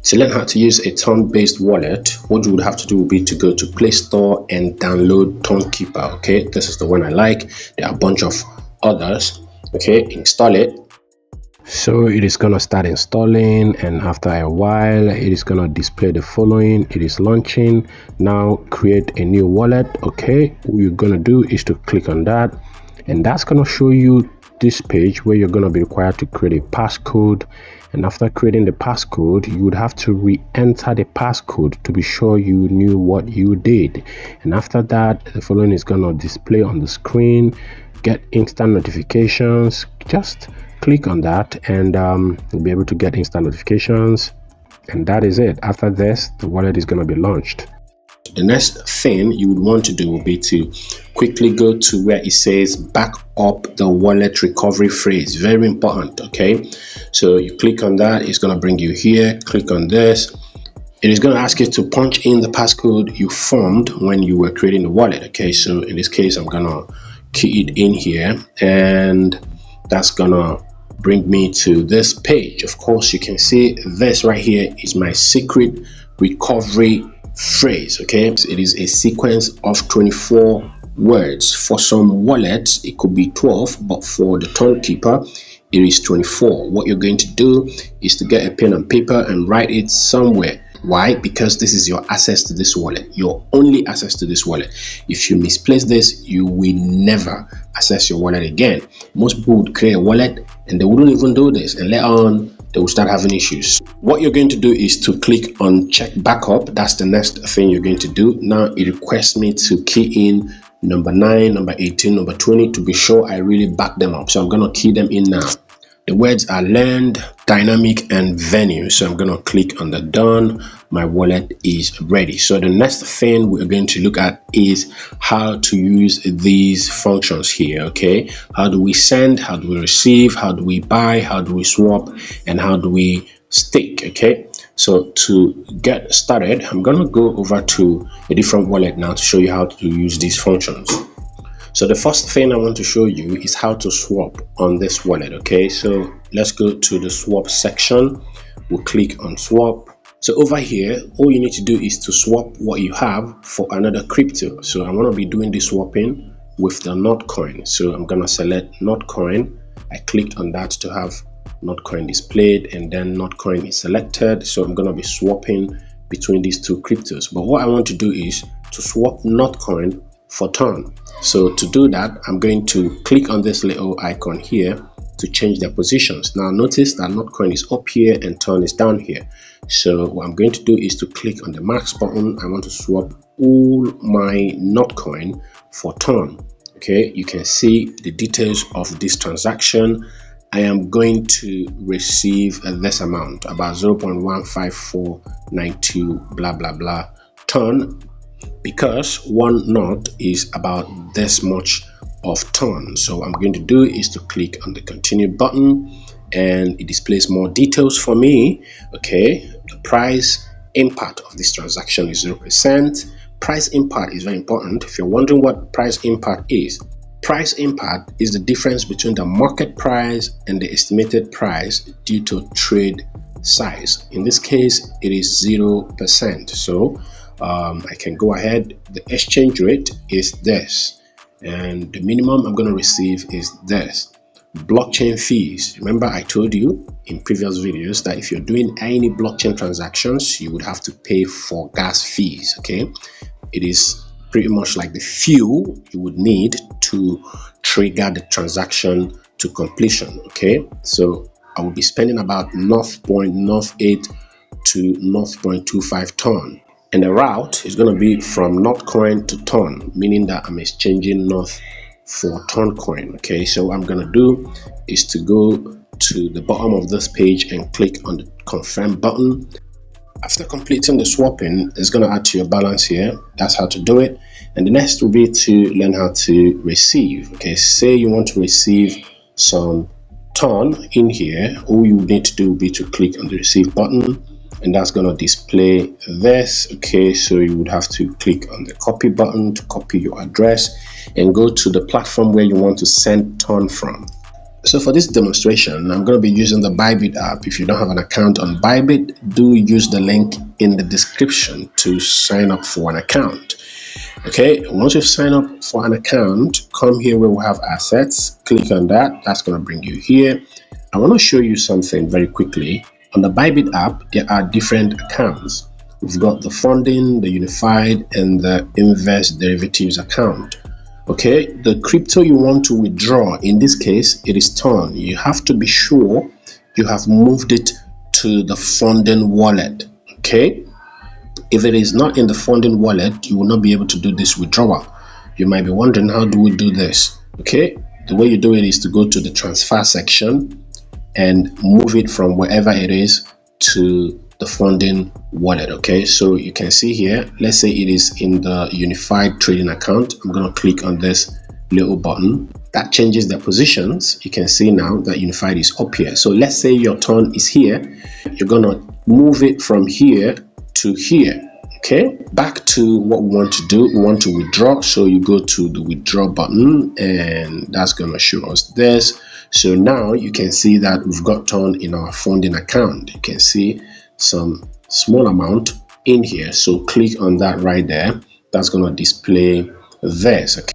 To learn how to use a Ton-based wallet, what you would have to do would be to go to Play Store and download Tonkeeper. Okay, this is the one I like. There are a bunch of others. Okay, install it. So it is gonna start installing, and after a while it is gonna display the following. It is launching. Now create a new wallet. Okay, what you're gonna do is to click on that, and that's gonna show you this page where you're going to be required to create a passcode. And after creating the passcode, you would have to re-enter the passcode to be sure you knew what you did. And after that, the following is going to display on the screen. Get instant notifications. Just click on that and you'll be able to get instant notifications, and that is it. After this, the wallet is going to be launched. The next thing you would want to do will be to quickly go to where it says back up the wallet recovery phrase. Very important. Okay, so you click on that, it's going to bring you here. Click on this. It is going to ask you to punch in the passcode you formed when you were creating the wallet. Okay, so in this case I'm gonna key it in here, and that's gonna bring me to this page. Of course, you can see this right here is my secret recovery phrase. Okay, so it is a sequence of 24 words. For some wallets it could be 12, but for the Tonkeeper it is 24. What you're going to do is to get a pen and paper and write it somewhere. Why? Because this is your access to this wallet, your only access to this wallet. If you misplace this, you will never access your wallet again. Most people would create a wallet and they wouldn't even do this, and later on they will start having issues. What you're going to do is to click on check backup. That's the next thing you're going to do. Now it requests me to key in number 9, number 18, number 20 to be sure I really back them up. So I'm going to key them in now. The words are learned, dynamic, and venue. So I'm going to click on the done. My wallet is ready. So the next thing we're going to look at is how to use these functions here. Okay, how do we send, how do we receive, how do we buy, how do we swap, and how do we stake? Okay, so to get started, I'm going to go over to a different wallet now to show you how to use these functions. So the first thing I want to show you is how to swap on this wallet. Okay, so let's go to the swap section. We'll click on swap. So over here, all you need to do is to swap what you have for another crypto. So I'm going to be doing this swapping with the Notcoin. So I'm going to select Notcoin. I clicked on that to have Notcoin displayed, and then Notcoin is selected. So I'm going to be swapping between these two cryptos. But what I want to do is to swap Notcoin for Ton. So to do that, I'm going to click on this little icon here to change their positions. Now notice that Notcoin is up here and Ton is down here. So what I'm going to do is to click on the max button. I want to swap all my Notcoin for Ton. Okay, you can see the details of this transaction. I am going to receive this amount, about 0.15492 blah blah blah Ton, because one knot is about this much of Ton. So what I'm going to do is to click on the continue button, and it displays more details for me. Okay, the price impact of this transaction is 0%. Price impact is very important. If you're wondering what price impact is the difference between the market price and the estimated price due to trade size. In this case, it is 0%. So I can go ahead. The exchange rate is this, and the minimum I'm going to receive is this. Blockchain fees. Remember, I told you in previous videos that if you're doing any blockchain transactions, you would have to pay for gas fees. Okay, it is pretty much like the fuel you would need to trigger the transaction to completion. Okay, so I will be spending about 0.08 to 0.25 Ton. And the route is going to be from Notcoin to Ton, meaning that I'm exchanging Noth for Toncoin. Okay, so what I'm going to do is to go to the bottom of this page and click on the confirm button. After completing the swapping, it's going to add to your balance here. That's how to do it. And the next will be to learn how to receive. Okay, say you want to receive some Ton in here. All you need to do will be to click on the receive button, and that's going to display this. Okay, so you would have to click on the copy button to copy your address and go to the platform where you want to send Ton from. So for this demonstration, I'm going to be using the Bybit app. If you don't have an account on Bybit, do use the link in the description to sign up for an account. Okay, once you sign up for an account, come here where we have assets, click on that. That's going to bring you here. I want to show you something very quickly. On the Bybit app, there are different accounts. We've got the funding, the unified, and the inverse derivatives account. Okay, the crypto you want to withdraw, in this case, it is TON. You have to be sure you have moved it to the funding wallet. Okay, if it is not in the funding wallet, you will not be able to do this withdrawal. You might be wondering, how do we do this? Okay, the way you do it is to go to the transfer section and move it from wherever it is to the funding wallet. Okay, so you can see here, let's say it is in the unified trading account. I'm going to click on this little button that changes the positions. You can see now that unified is up here. So let's say your TON is here, you're going to move it from here to here. Okay, back to what we want to do. We want to withdraw, so you go to the withdraw button and that's going to show us this. So now you can see that we've got TON in our funding account. You can see some small amount in here, so click on that right there. That's going to display this. Okay,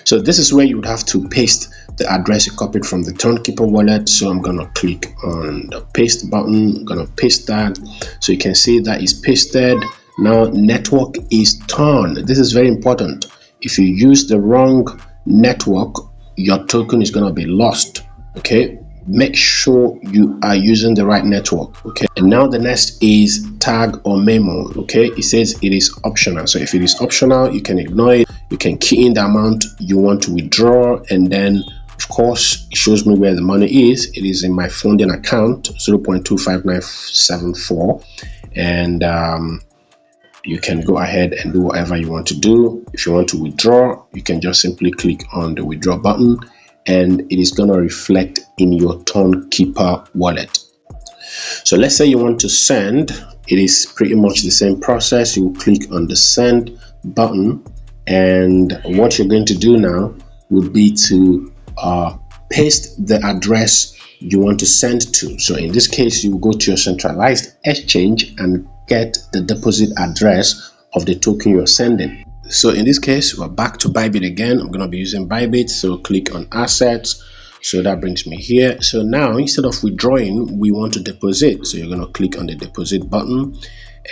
so this is where you would have to paste the address you copied from the Tonkeeper wallet. So I'm going to click on the paste button. I'm going to paste that, so you can see that is pasted. Now network is TON. This is very important. If you use the wrong network, your token is going to be lost. Okay, make sure you are using the right network. Okay, and now the next is tag or memo. Okay, it says it is optional, so if it is optional, you can ignore it. You can key in the amount you want to withdraw, and then of course it shows me where the money is. It is in my funding account, 0.25974, and you can go ahead and do whatever you want to do. If you want to withdraw, you can just simply click on the withdraw button and it is going to reflect in your Tonkeeper wallet. So let's say you want to send. It is pretty much the same process. You will click on the send button, and what you're going to do now would be to paste the address you want to send to. So in this case, you will go to your centralized exchange and get the deposit address of the token you're sending. So in this case, we're back to Bybit again. I'm going to be using Bybit, so click on assets. So that brings me here. So now instead of withdrawing, we want to deposit. So you're going to click on the deposit button,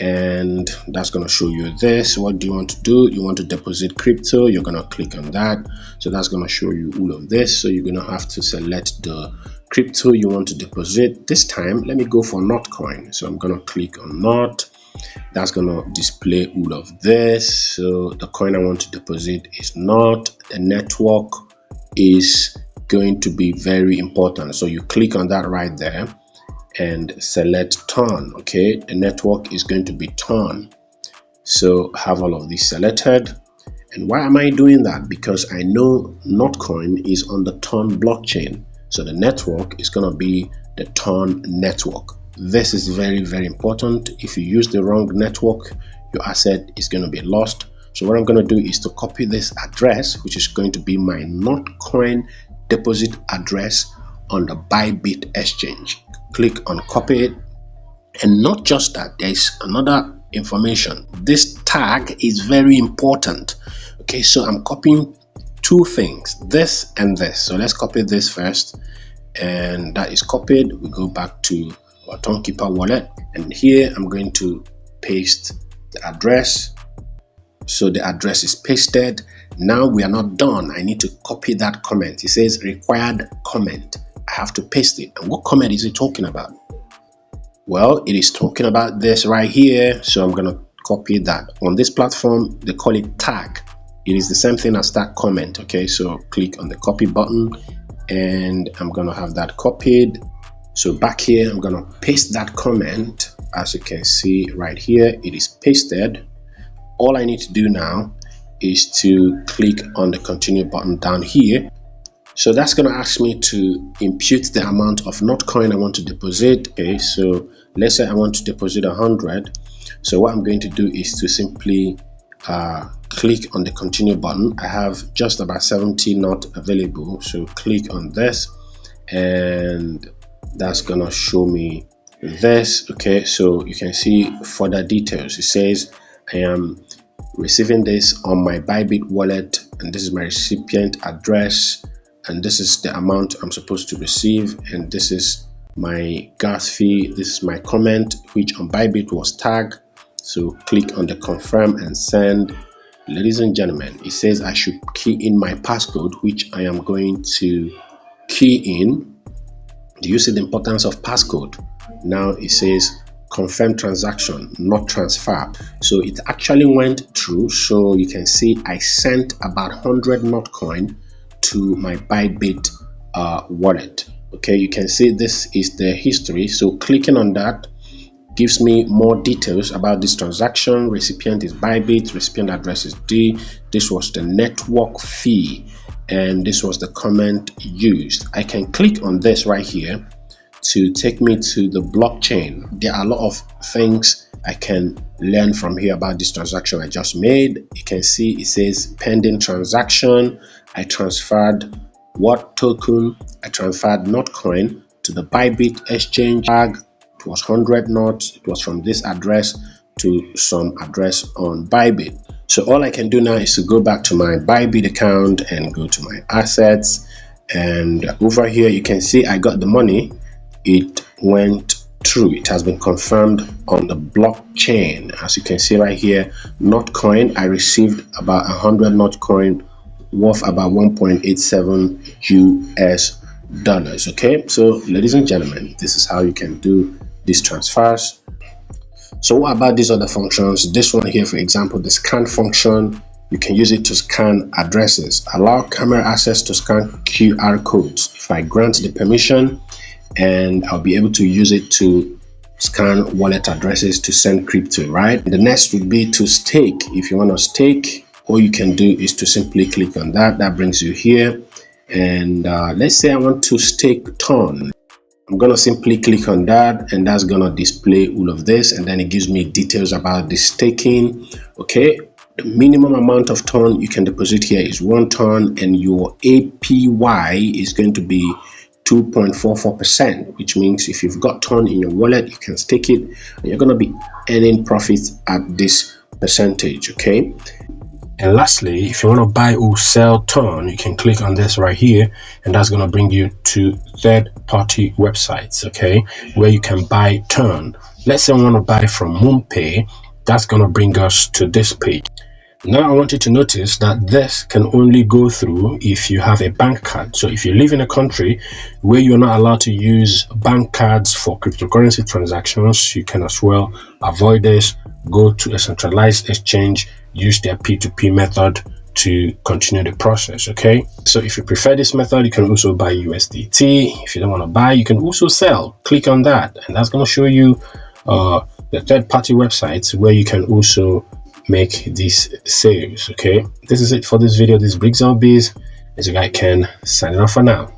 and that's going to show you this. What do you want to do? You want to deposit crypto. You're going to click on that. So that's going to show you all of this. So you're going to have to select the crypto you want to deposit. This time, let me go for Notcoin. So I'm going to click on Not. That's going to display all of this. So the coin I want to deposit is Not. The network is going to be very important. So you click on that right there and select TON. Okay, the network is going to be TON. So have all of these selected. And why am I doing that? Because I know Notcoin is on the TON blockchain. So the network is going to be the TON network. This is very, very important. If you use the wrong network, your asset is going to be lost. So what I'm going to do is to copy this address, which is going to be my Notcoin deposit address on the Bybit exchange. Click on copy it. And not just that, there is another information. This tag is very important. Okay, so I'm copying two things, this and this. So let's copy this first, and that is copied. We go back to our Tonkeeper wallet, and here I'm going to paste the address. So the address is pasted. Now we are not done. I need to copy that comment. It says required comment. I have to paste it. And what comment is it talking about? Well, it is talking about this right here. So I'm going to copy that. On this platform, they call it tag. It is the same thing as that comment. Okay, so click on the copy button, and I'm going to have that copied. So back here, I'm going to paste that comment. As you can see right here, it is pasted. All I need to do now is to click on the continue button down here. So that's going to ask me to impute the amount of Notcoin I want to deposit. Okay, so let's say I want to deposit 100. So what I'm going to do is to simply click on the continue button. I have just about 70 not available, so click on this, and that's gonna show me this. Okay, so you can see further details. It says I am receiving this on my Bybit wallet, and this is my recipient address, and this is the amount I'm supposed to receive, and this is my gas fee. This is my comment, which on Bybit was tagged. So click on the confirm and send. Ladies and gentlemen, it says I should key in my passcode, which I am going to key in. Do you see the importance of passcode? Now it says confirm transaction, not transfer. So it actually went through. So you can see I sent about 100 NOT coin to my Bybit wallet. Okay, you can see this is the history. So clicking on that gives me more details about this transaction. Recipient is Bybit, recipient address is D. This was the network fee, and this was the comment used. I can click on this right here to take me to the blockchain. There are a lot of things I can learn from here about this transaction I just made. You can see it says pending transaction. I transferred what token? I transferred NOT coin to the Bybit exchange tag. It was 100 NOT. It was from this address to some address on Bybit. So all I can do now is to go back to my Bybit account and go to my assets, and over here you can see I got the money. It went through. It has been confirmed on the blockchain. As you can see right here, NOT coin, I received about 100 NOT coin worth about 1.87 US. Okay, so ladies and gentlemen, this is how you can do these transfers. So what about these other functions? This one here, for example, the scan function, you can use it to scan addresses. Allow camera access to scan QR codes. If I grant the permission, and I'll be able to use it to scan wallet addresses to send crypto, right? The next would be to stake. If you want to stake, all you can do is to simply click on that. That brings you here, and let's say I want to stake Ton. I'm gonna simply click on that, and that's gonna display all of this, and then it gives me details about the staking. Okay, the minimum amount of Ton you can deposit here is 1 Ton, and your APY is going to be 2.44%, which means if you've got Ton in your wallet, you can stake it, and you're gonna be earning profits at this percentage. Okay. And lastly, if you want to buy or sell Ton, you can click on this right here, and that's going to bring you to third-party websites, okay, where you can buy Ton. Let's say I want to buy from MoonPay. That's going to bring us to this page. Now I want you to notice that this can only go through if you have a bank card. So if you live in a country where you're not allowed to use bank cards for cryptocurrency transactions, you can as well avoid this. Go to a centralized exchange, use their P2P method to continue the process. Okay, so if you prefer this method, you can also buy USDT. If you don't want to buy, you can also sell. Click on that, and that's going to show you the third-party websites where you can also make these sales. Okay, this is it for this video. This is Briggs on Biz. As your guy Ken, signing off for now.